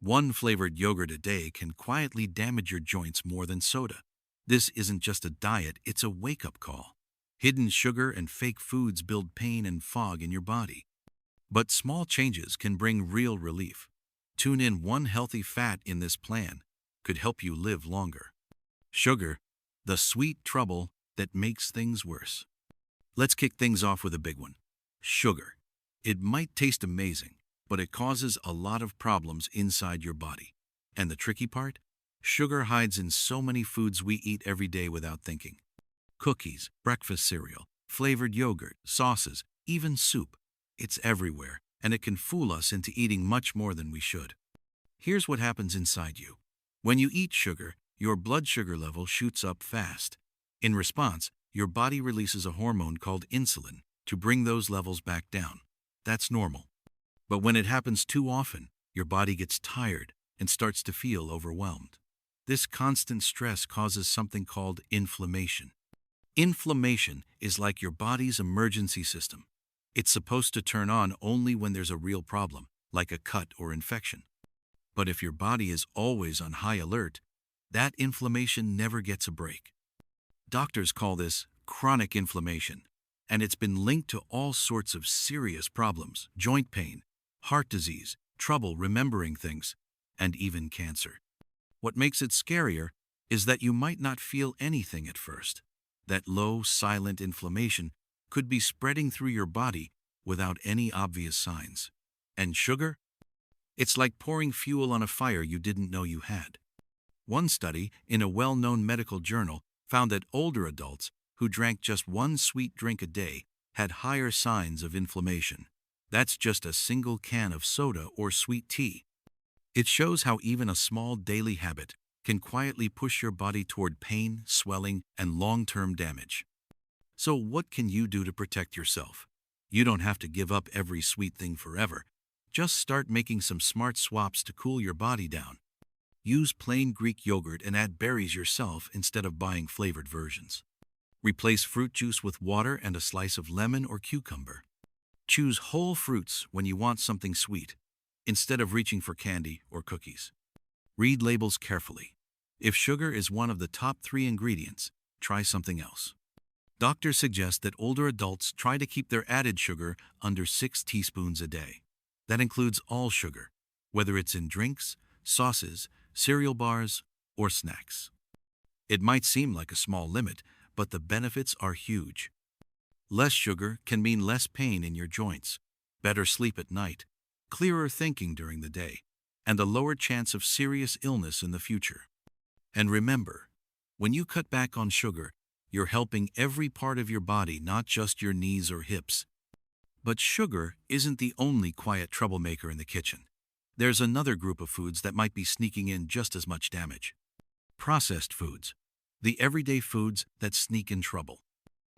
One flavored yogurt a day can quietly damage your joints more than soda. This isn't just a diet, it's a wake-up call. Hidden sugar and fake foods build pain and fog in your body. But small changes can bring real relief. Tune in one healthy fat in this plan could help you live longer. Sugar, the sweet trouble that makes things worse. Let's kick things off with a big one. Sugar. It might taste amazing, but it causes a lot of problems inside your body. And the tricky part? Sugar hides in so many foods we eat every day without thinking. Cookies, breakfast cereal, flavored yogurt, sauces, even soup. It's everywhere, and it can fool us into eating much more than we should. Here's what happens inside you. When you eat sugar, your blood sugar level shoots up fast. In response, your body releases a hormone called insulin to bring those levels back down. That's normal. But when it happens too often, your body gets tired and starts to feel overwhelmed. This constant stress causes something called inflammation. Inflammation is like your body's emergency system. It's supposed to turn on only when there's a real problem, like a cut or infection. But if your body is always on high alert, that inflammation never gets a break. Doctors call this chronic inflammation, and it's been linked to all sorts of serious problems: joint pain, heart disease, trouble remembering things, and even cancer. What makes it scarier is that you might not feel anything at first. That low, silent inflammation could be spreading through your body without any obvious signs. And sugar? It's like pouring fuel on a fire you didn't know you had. One study in a well-known medical journal found that older adults who drank just one sweet drink a day had higher signs of inflammation. That's just a single can of soda or sweet tea. It shows how even a small daily habit can quietly push your body toward pain, swelling, and long-term damage. So what can you do to protect yourself? You don't have to give up every sweet thing forever. Just start making some smart swaps to cool your body down. Use plain Greek yogurt and add berries yourself instead of buying flavored versions. Replace fruit juice with water and a slice of lemon or cucumber. Choose whole fruits when you want something sweet, instead of reaching for candy or cookies. Read labels carefully. If sugar is one of the top 3 ingredients, try something else. Doctors suggest that older adults try to keep their added sugar under 6 teaspoons a day. That includes all sugar, whether it's in drinks, sauces, cereal bars, or snacks. It might seem like a small limit, but the benefits are huge. Less sugar can mean less pain in your joints, better sleep at night, clearer thinking during the day, and a lower chance of serious illness in the future. And remember, when you cut back on sugar, you're helping every part of your body, not just your knees or hips. But sugar isn't the only quiet troublemaker in the kitchen. There's another group of foods that might be sneaking in just as much damage. Processed foods, the everyday foods that sneak in trouble.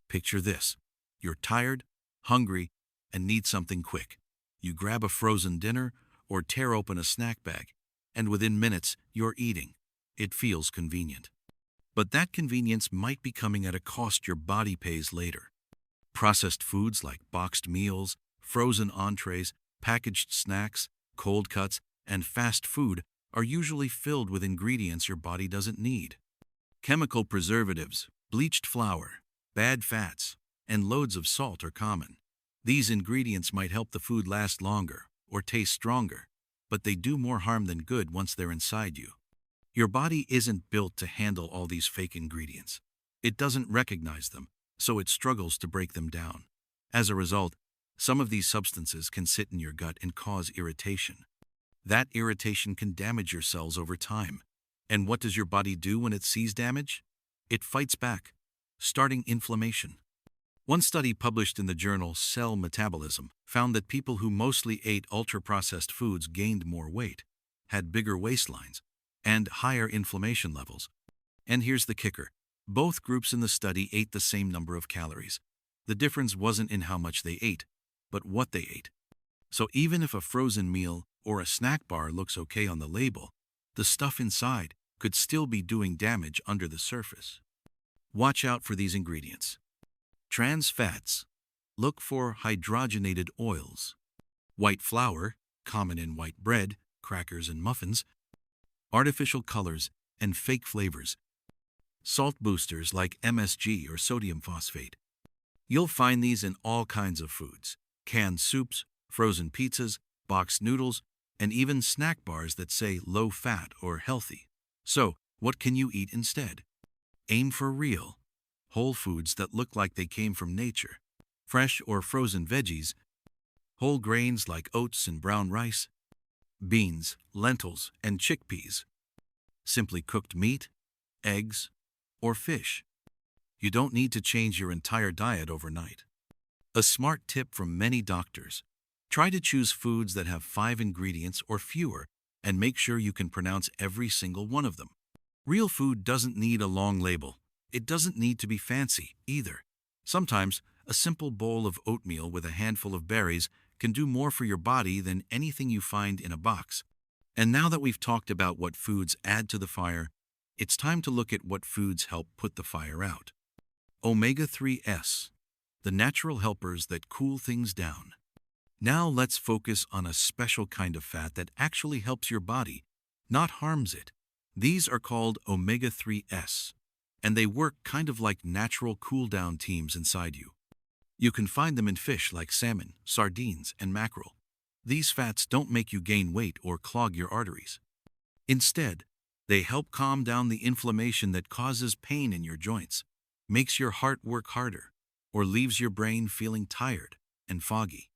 Picture this. You're tired, hungry, and need something quick. You grab a frozen dinner or tear open a snack bag, and within minutes, you're eating. It feels convenient. But that convenience might be coming at a cost your body pays later. Processed foods like boxed meals, frozen entrees, packaged snacks, cold cuts, and fast food are usually filled with ingredients your body doesn't need. Chemical preservatives, bleached flour, bad fats, and loads of salt are common. These ingredients might help the food last longer or taste stronger, but they do more harm than good once they're inside you. Your body isn't built to handle all these fake ingredients. It doesn't recognize them, so it struggles to break them down. As a result, some of these substances can sit in your gut and cause irritation. That irritation can damage your cells over time. And what does your body do when it sees damage? It fights back, starting inflammation. One study published in the journal Cell Metabolism found that people who mostly ate ultra-processed foods gained more weight, had bigger waistlines, and higher inflammation levels. And here's the kicker. Both groups in the study ate the same number of calories. The difference wasn't in how much they ate, but what they ate. So even if a frozen meal or a snack bar looks okay on the label, the stuff inside could still be doing damage under the surface. Watch out for these ingredients. Trans fats. Look for hydrogenated oils. White flour, common in white bread, crackers and muffins, artificial colors and fake flavors, salt boosters like MSG or sodium phosphate. You'll find these in all kinds of foods: canned soups, frozen pizzas, boxed noodles, and even snack bars that say low fat or healthy. So, what can you eat instead? Aim for real, whole foods that look like they came from nature. Fresh or frozen veggies, whole grains like oats and brown rice, beans, lentils, and chickpeas, simply cooked meat, eggs, or fish. You don't need to change your entire diet overnight. A smart tip from many doctors: try to choose foods that have 5 ingredients or fewer and make sure you can pronounce every single one of them. Real food doesn't need a long label. It doesn't need to be fancy either. Sometimes, a simple bowl of oatmeal with a handful of berries can do more for your body than anything you find in a box. And now that we've talked about what foods add to the fire, it's time to look at what foods help put the fire out. Omega-3s, the natural helpers that cool things down. Now let's focus on a special kind of fat that actually helps your body, not harms it. These are called omega-3s, and they work kind of like natural cool-down teams inside you. You can find them in fish like salmon, sardines, and mackerel. These fats don't make you gain weight or clog your arteries. Instead, they help calm down the inflammation that causes pain in your joints, makes your heart work harder, or leaves your brain feeling tired and foggy.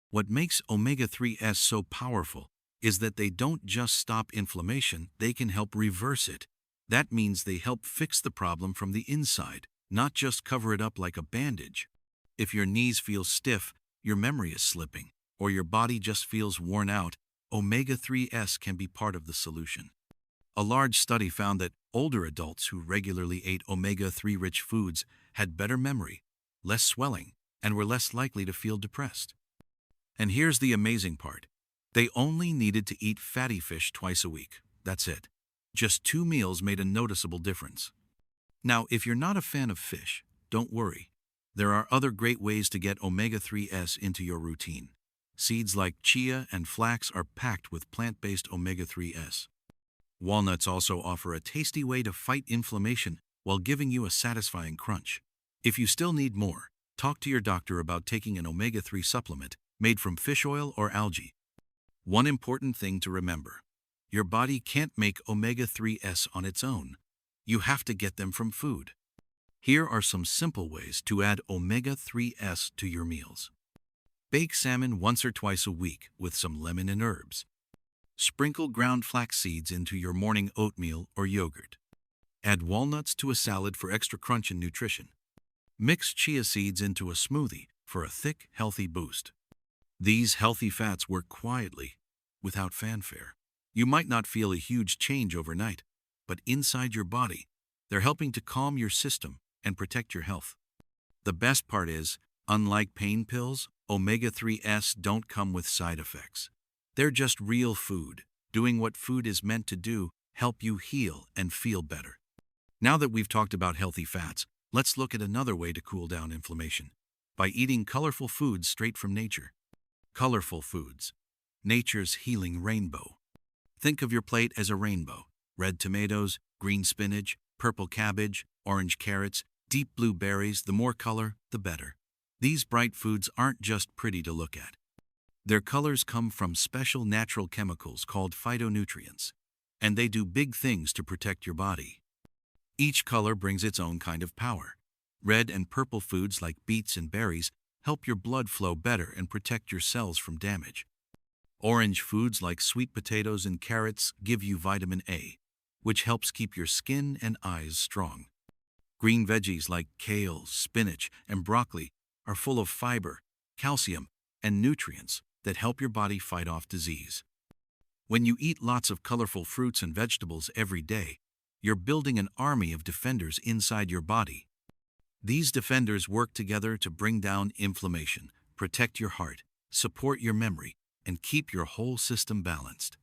What makes omega-3s so powerful is that they don't just stop inflammation, they can help reverse it. That means they help fix the problem from the inside, not just cover it up like a bandage. If your knees feel stiff, your memory is slipping, or your body just feels worn out, omega-3s can be part of the solution. A large study found that older adults who regularly ate omega-3-rich foods had better memory, less swelling, and were less likely to feel depressed. And here's the amazing part: they only needed to eat fatty fish twice a week. That's it. Just 2 meals made a noticeable difference. Now, if you're not a fan of fish, don't worry. There are other great ways to get omega-3s into your routine. Seeds like chia and flax are packed with plant-based omega-3s. Walnuts also offer a tasty way to fight inflammation while giving you a satisfying crunch. If you still need more, talk to your doctor about taking an omega-3 supplement made from fish oil or algae. One important thing to remember: your body can't make omega-3s on its own. You have to get them from food. Here are some simple ways to add omega-3s to your meals. Bake salmon once or twice a week with some lemon and herbs. Sprinkle ground flax seeds into your morning oatmeal or yogurt. Add walnuts to a salad for extra crunch and nutrition. Mix chia seeds into a smoothie for a thick, healthy boost. These healthy fats work quietly, without fanfare. You might not feel a huge change overnight, but inside your body, they're helping to calm your system and protect your health. The best part is, unlike pain pills, omega-3s don't come with side effects. They're just real food, doing what food is meant to do: help you heal and feel better. Now that we've talked about healthy fats, let's look at another way to cool down inflammation: by eating colorful foods straight from nature. Colorful foods, nature's healing rainbow. Think of your plate as a rainbow: red tomatoes, green spinach, purple cabbage, orange carrots, deep blue berries. The more color, the better. These bright foods aren't just pretty to look at. Their colors come from special natural chemicals called phytonutrients, and they do big things to protect your body. Each color brings its own kind of power. Red and purple foods like beets and berries help your blood flow better and protect your cells from damage. Orange foods like sweet potatoes and carrots give you vitamin A, which helps keep your skin and eyes strong. Green veggies like kale, spinach, and broccoli are full of fiber, calcium, and nutrients that help your body fight off disease. When you eat lots of colorful fruits and vegetables every day, you're building an army of defenders inside your body. These defenders work together to bring down inflammation, protect your heart, support your memory, and keep your whole system balanced.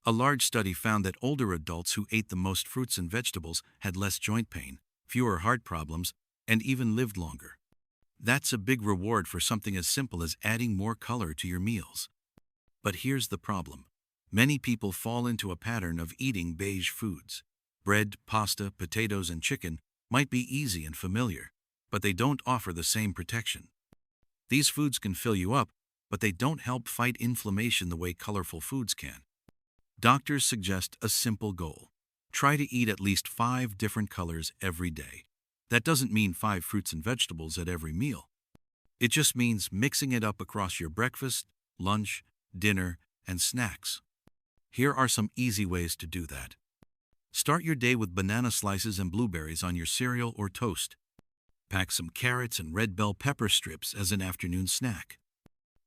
A large study found that older adults who ate the most fruits and vegetables had less joint pain, fewer heart problems, and even lived longer. That's a big reward for something as simple as adding more color to your meals. But here's the problem: Many people fall into a pattern of eating beige foods. Bread, pasta, potatoes, and chicken might be easy and familiar, but they don't offer the same protection. These foods can fill you up, but they don't help fight inflammation the way colorful foods can. Doctors suggest a simple goal. Try to eat at least 5 different colors every day. That doesn't mean 5 fruits and vegetables at every meal. It just means mixing it up across your breakfast, lunch, dinner, and snacks. Here are some easy ways to do that. Start your day with banana slices and blueberries on your cereal or toast. Pack some carrots and red bell pepper strips as an afternoon snack.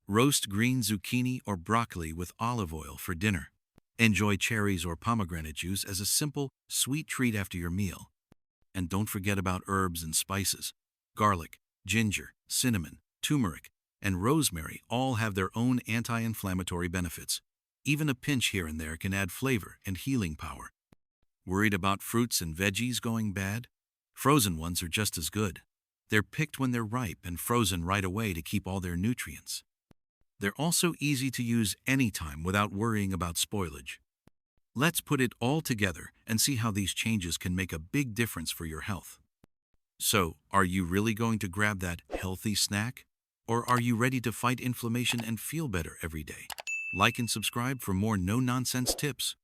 Roast green zucchini or broccoli with olive oil for dinner. Enjoy cherries or pomegranate juice as a simple, sweet treat after your meal. And don't forget about herbs and spices. Garlic, ginger, cinnamon, turmeric, and rosemary all have their own anti-inflammatory benefits. Even a pinch here and there can add flavor and healing power. Worried about fruits and veggies going bad? Frozen ones are just as good. They're picked when they're ripe and frozen right away to keep all their nutrients. They're also easy to use anytime without worrying about spoilage. Let's put it all together and see how these changes can make a big difference for your health. So, are you really going to grab that healthy snack? Or are you ready to fight inflammation and feel better every day? Like and subscribe for more no-nonsense tips.